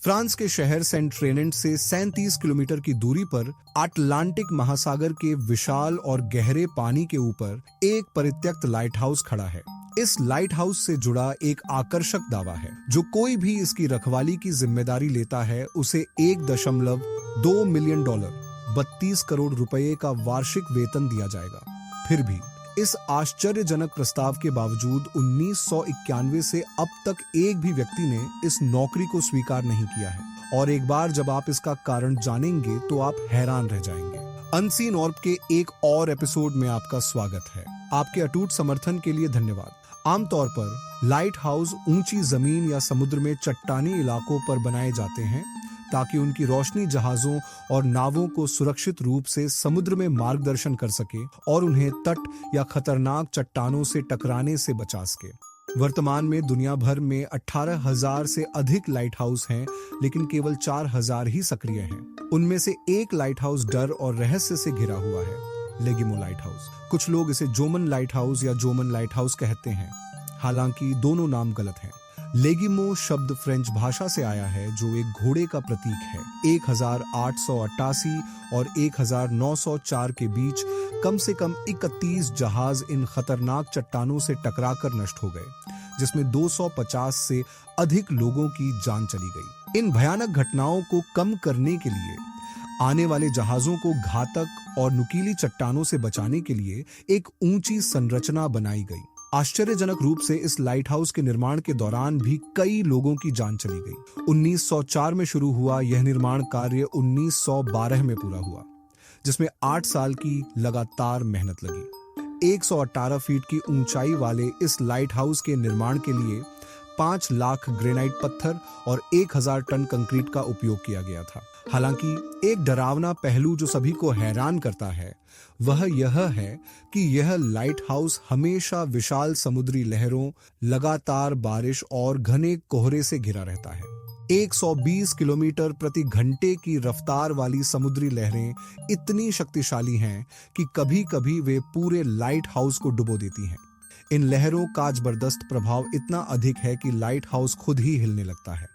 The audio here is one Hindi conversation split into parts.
फ्रांस के शहर सेंट ट्रेनेंट से 37 किलोमीटर की दूरी पर अटलांटिक महासागर के विशाल और गहरे पानी के ऊपर एक परित्यक्त लाइट हाउस खड़ा है। इस लाइट हाउस से जुड़ा एक आकर्षक दावा है। जो कोई भी इसकी रखवाली की जिम्मेदारी लेता है उसे $1.2 मिलियन 32 करोड़ रुपए का वार्षिक वेतन दिया जाएगा। फिर भी इस आश्चर्यजनक प्रस्ताव के बावजूद 1991 से अब तक एक भी व्यक्ति ने इस नौकरी को स्वीकार नहीं किया है। और एक बार जब आप इसका कारण जानेंगे तो आप हैरान रह जाएंगे। अनसीन ऑर्ब के एक और एपिसोड में आपका स्वागत है। आपके अटूट समर्थन के लिए धन्यवाद। आमतौर पर लाइट हाउस ऊंची जमीन या समुद्र में चट्टानी इलाकों पर बनाए जाते हैं ताकि उनकी रोशनी जहाजों और नावों को सुरक्षित रूप से समुद्र में मार्गदर्शन कर सके और उन्हें तट या खतरनाक चट्टानों से टकराने से बचा सके। वर्तमान में दुनिया भर में 18,000 से अधिक लाइट हाउस हैं, लेकिन केवल 4,000 ही सक्रिय हैं। उनमें से एक लाइट हाउस डर और रहस्य से घिरा हुआ है, लेगिमो लाइट हाउस। कुछ लोग इसे जोमन लाइट हाउस या जोमन लाइट हाउस कहते हैं, हालांकि दोनों नाम गलत हैं। लेगिमो शब्द फ्रेंच भाषा से आया है, जो एक घोड़े का प्रतीक है। 1888 और 1904 के बीच कम से कम 31 जहाज इन खतरनाक चट्टानों से टकराकर नष्ट हो गए, जिसमें 250 से अधिक लोगों की जान चली गई। इन भयानक घटनाओं को कम करने के लिए आने वाले जहाजों को घातक और नुकीली चट्टानों से बचाने के लिए एक ऊंची संरचना बनाई गई। आश्चर्यजनक रूप से इस लाइट हाउस के निर्माण के दौरान भी कई लोगों की जान चली गई। 1904 में शुरू हुआ यह निर्माण कार्य 1912 में पूरा हुआ, जिसमें 8 साल की लगातार मेहनत लगी। 118 फीट की ऊंचाई वाले इस लाइट हाउस के निर्माण के लिए 5 लाख ग्रेनाइट पत्थर और 1000 टन कंक्रीट का उपयोग किया गया था। हालांकि एक डरावना पहलू जो सभी को हैरान करता है वह यह है कि यह लाइट हाउस हमेशा विशाल समुद्री लहरों, लगातार बारिश और घने कोहरे से घिरा रहता है। 120 किलोमीटर प्रति घंटे की रफ्तार वाली समुद्री लहरें इतनी शक्तिशाली हैं कि कभी-कभी वे पूरे लाइट हाउस को डुबो देती हैं। इन लहरों का जबरदस्त प्रभाव इतना अधिक है कि लाइट हाउस खुद ही हिलने लगता है।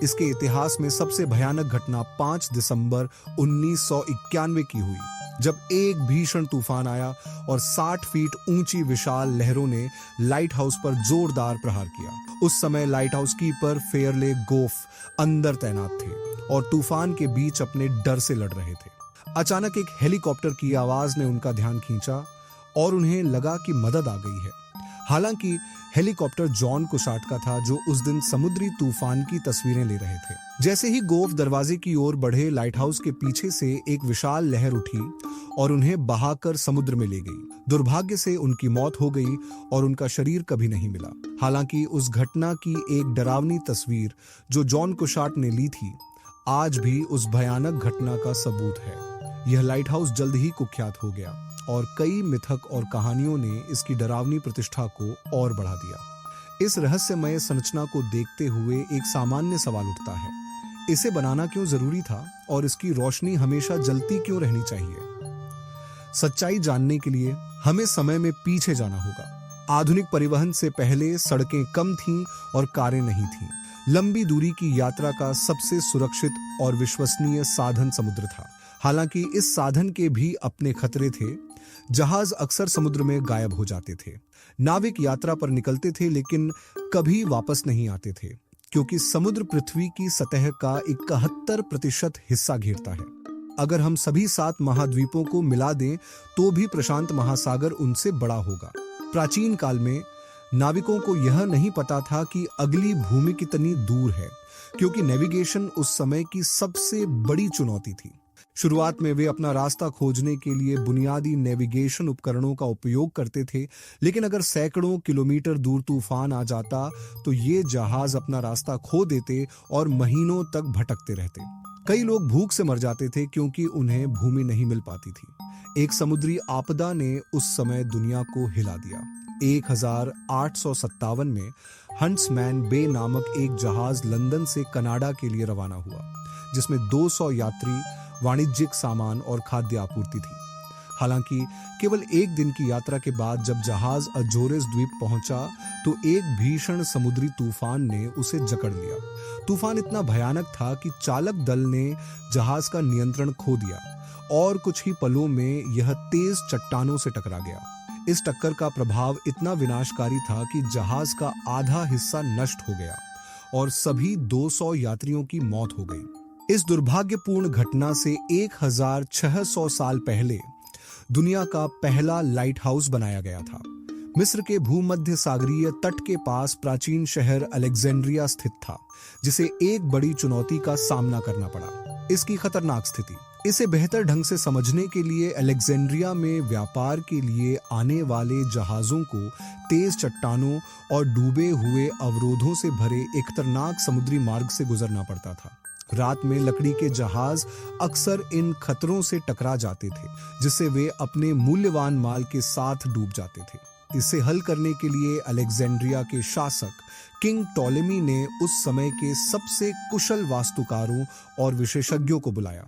इसके इतिहास में सबसे भयानक घटना 5 दिसंबर 1991 की हुई, जब एक भीषण तूफान आया और 60 फीट ऊंची विशाल लहरों ने लाइट हाउस पर जोरदार प्रहार किया। उस समय लाइट हाउस कीपर फेयरले गोफ अंदर तैनात थे और तूफान के बीच अपने डर से लड़ रहे थे। अचानक एक हेलीकॉप्टर की आवाज ने उनका ध्यान खींचा और उन्हें लगा कि मदद आ गई है। हालांकि हेलीकॉप्टर जॉन कुशाट का था, जो उस दिन समुद्री तूफान की तस्वीरें ले रहे थे। जैसे ही गोफ दरवाजे की ओर बढ़े, लाइट हाउस के पीछे से एक विशाल लहर उठी और उन्हें बहाकर समुद्र में ले गई। दुर्भाग्य से उनकी मौत हो गई और उनका शरीर कभी नहीं मिला। हालांकि उस घटना की एक डरावनी तस्वीर जो जॉन कुशाट ने ली थी, आज भी उस भयानक घटना का सबूत है। यह लाइट हाउस जल्द ही कुख्यात हो गया और कई मिथक और कहानियों ने इसकी डरावनी प्रतिष्ठा को और बढ़ा दिया। इस रहस्यमय संरचना को देखते हुए एक सामान्य सवाल उठता है, इसे बनाना क्यों जरूरी था और इसकी रोशनी हमेशा जलती क्यों रहनी चाहिए? सच्चाई जानने के लिए हमें समय में पीछे जाना होगा। आधुनिक परिवहन से पहले सड़कें कम थीं और कारें नहीं थीं। लंबी दूरी की यात्रा का सबसे सुरक्षित और विश्वसनीय साधन समुद्र था। हालांकि इस साधन के भी अपने खतरे थे। जहाज अक्सर समुद्र में गायब हो जाते थे। नाविक यात्रा पर निकलते थे लेकिन कभी वापस नहीं आते थे, क्योंकि समुद्र पृथ्वी की सतह का 71% हिस्सा घेरता है। अगर हम सभी 7 महाद्वीपों को मिला दें तो भी प्रशांत महासागर उनसे बड़ा होगा। प्राचीन काल में नाविकों को यह नहीं पता था कि अगली भूमि कितनी दूर है, क्योंकि नेविगेशन उस समय की सबसे बड़ी चुनौती थी। शुरुआत में वे अपना रास्ता खोजने के लिए बुनियादी नेविगेशन उपकरणों का उपयोग करते थे, लेकिन अगर सैकड़ों किलोमीटर दूर तूफान आ जाता तो ये जहाज अपना रास्ता खो देते और महीनों तक भटकते रहते। कई लोग भूख से मर जाते थे क्योंकि उन्हें भूमि नहीं मिल पाती थी। एक समुद्री आपदा ने उस समय दुनिया को हिला दिया। 1857 में हंट्समैन बे नामक एक जहाज लंदन से कनाडा के लिए रवाना हुआ, जिसमें 200 यात्री, वाणिज्यिक सामान और खाद्य आपूर्ति थी। हालांकि केवल एक दिन की यात्रा के बाद जब जहाज अजोरेस द्वीप पहुंचा तो एक भीषण समुद्री तूफान ने उसे जकड़ लिया। तूफान इतना भयानक था कि चालक दल ने जहाज का नियंत्रण खो दिया और कुछ ही पलों में यह तेज चट्टानों से टकरा गया। इस टक्कर का प्रभाव इतना विनाशकारी था कि जहाज का आधा हिस्सा नष्ट हो गया और सभी 200 यात्रियों की मौत हो गई। इस दुर्भाग्यपूर्ण घटना से 1600 साल पहले दुनिया का पहला लाइट हाउस बनाया गया था। मिस्र के भूमध्य सागरीय तट के पास प्राचीन शहर अलेक्जेंड्रिया स्थित था, जिसे एक बड़ी चुनौती का सामना करना पड़ा, इसकी खतरनाक स्थिति। इसे बेहतर ढंग से समझने के लिए अलेक्जेंड्रिया में व्यापार के लिए आने वाले जहाजों को तेज चट्टानों और डूबे हुए अवरोधों से भरे एक खतरनाक समुद्री मार्ग से गुजरना पड़ता था। रात में लकड़ी के जहाज अक्सर इन खतरों से टकरा जाते थे, जिससे वे अपने मूल्यवान माल के साथ डूब जाते थे। इसे हल करने के लिए अलेक्जेंड्रिया के शासक किंग टॉलेमी ने उस समय के सबसे कुशल वास्तुकारों और विशेषज्ञों को बुलाया।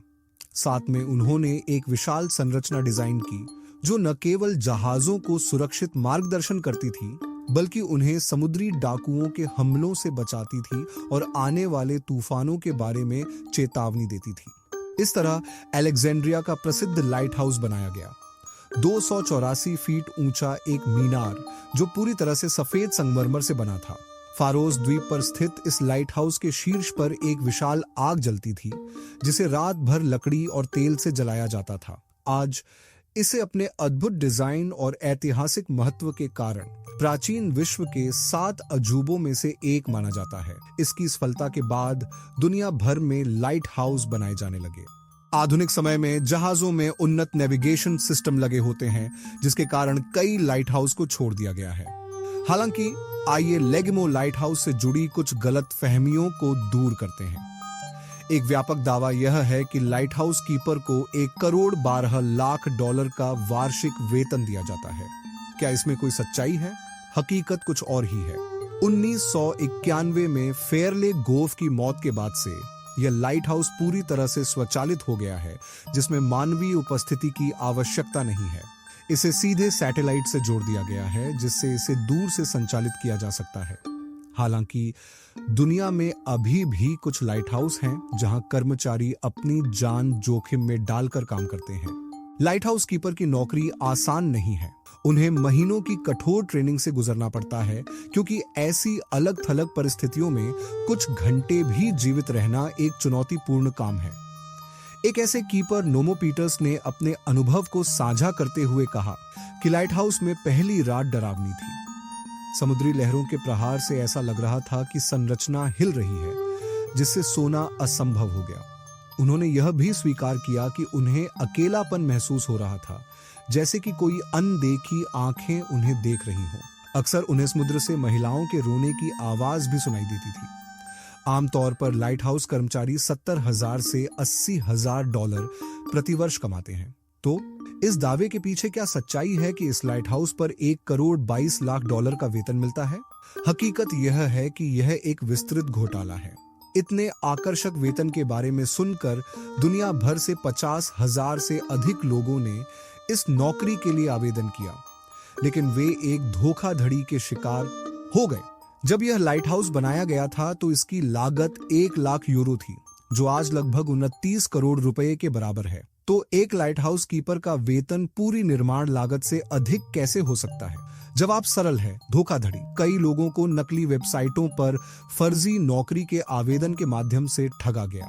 साथ में उन्होंने एक विशाल संरचना डिजाइन की जो न केवल जहाजों को सुरक्षित मार्गदर्शन करती थी, बल्कि उन्हें समुद्री डाकुओं के हमलों से बचाती थी और आने वाले तूफानों के बारे में चेतावनी देती थी। इस तरह अलेक्जेंड्रिया का प्रसिद्ध लाइट हाउस बनाया गया। 284 फीट ऊंचा एक मीनार जो पूरी तरह से सफेद संगमरमर से बना था। फारोस द्वीप पर स्थित इस लाइट हाउस के शीर्ष पर एक विशाल आग जलती थी, जिसे रात भर लकड़ी और तेल से जलाया जाता था। आज इसे अपने अद्भुत डिजाइन और ऐतिहासिक महत्व के कारण प्राचीन विश्व के 7 अजूबों में से एक माना जाता है। इसकी सफलता के बाद दुनिया भर में लाइट हाउस बनाए जाने लगे। आधुनिक समय में जहाजों में उन्नत नेविगेशन सिस्टम लगे होते हैं, जिसके कारण कई लाइट हाउस को छोड़ दिया गया है। हालांकि आइए लेगिमो लाइट हाउस से जुड़ी कुछ गलत फहमियों को दूर करते हैं। एक व्यापक दावा यह है कि लाइट हाउस कीपर को $1,12,00,000 का वार्षिक वेतन दिया जाता है। क्या इसमें कोई सच्चाई है? हकीकत कुछ और ही है। 1991 में फेयरले गोफ की मौत के बाद से यह लाइट हाउस पूरी तरह से स्वचालित हो गया है, जिसमें मानवीय उपस्थिति की आवश्यकता नहीं है। इसे सीधे सैटेलाइट से जोड़ दिया गया है, जिससे इसे दूर से संचालित किया जा सकता है। हालांकि दुनिया में अभी भी कुछ लाइट हाउस हैं जहां कर्मचारी अपनी जान जोखिम में डालकर काम करते हैं। लाइट हाउस कीपर की नौकरी आसान नहीं है। उन्हें महीनों की कठोर ट्रेनिंग से गुजरना पड़ता है, क्योंकि ऐसी अलग थलग परिस्थितियों में कुछ घंटे भी जीवित रहना एक चुनौतीपूर्ण काम है। एक ऐसे कीपर नोमो पीटर्स ने अपने अनुभव को साझा करते हुए कहा कि लाइट हाउस में पहली रात डरावनी थी। समुद्री लहरों के प्रहार से ऐसा लग रहा था कि संरचना हिल रही है, जिससे सोना असंभव हो गया। उन्होंने यह भी स्वीकार किया कि उन्हें अकेलापन महसूस हो रहा था, जैसे कि कोई अनदेखी आंखें उन्हें देख रही हों। अक्सर उन्हें समुद्र से महिलाओं के रोने की आवाज भी सुनाई देती थी। आमतौर पर लाइट हाउस कर्मचारी $70,000 से $80,000 प्रतिवर्ष कमाते हैं। तो इस दावे के पीछे क्या सच्चाई है कि इस लाइट हाउस पर $1,22,00,000 का वेतन मिलता है? हकीकत यह है कि यह एक विस्तृत घोटाला है। इतने आकर्षक वेतन के बारे में सुनकर दुनिया भर से 50,000 से अधिक लोगों ने इस नौकरी के लिए आवेदन किया, लेकिन वे एक धोखाधड़ी के शिकार हो गए। जब यह लाइट हाउस बनाया गया था तो इसकी लागत 1 लाख यूरो थी, जो आज लगभग 29 करोड़ रुपए के बराबर है। तो एक लाइट हाउस कीपर का वेतन पूरी निर्माण लागत से अधिक कैसे हो सकता है? जवाब सरल है, धोखाधड़ी। कई लोगों को नकली वेबसाइटों पर फर्जी नौकरी के आवेदन के माध्यम से ठगा गया।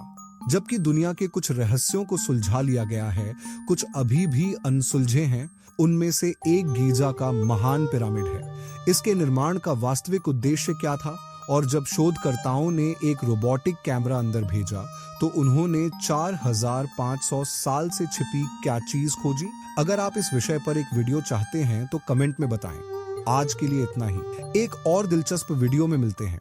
जबकि दुनिया के कुछ रहस्यों को सुलझा लिया गया है, कुछ अभी भी अनसुलझे हैं। उनमें से एक गीजा का महान पिरामिड है। इसके निर्माण का वास्तविक उद्देश्य क्या था? और जब शोधकर्ताओं ने एक रोबोटिक कैमरा अंदर भेजा तो उन्होंने 4,500 साल से छिपी क्या चीज खोजी? अगर आप इस विषय पर एक वीडियो चाहते हैं तो कमेंट में बताएं। आज के लिए इतना ही। एक और दिलचस्प वीडियो में मिलते हैं।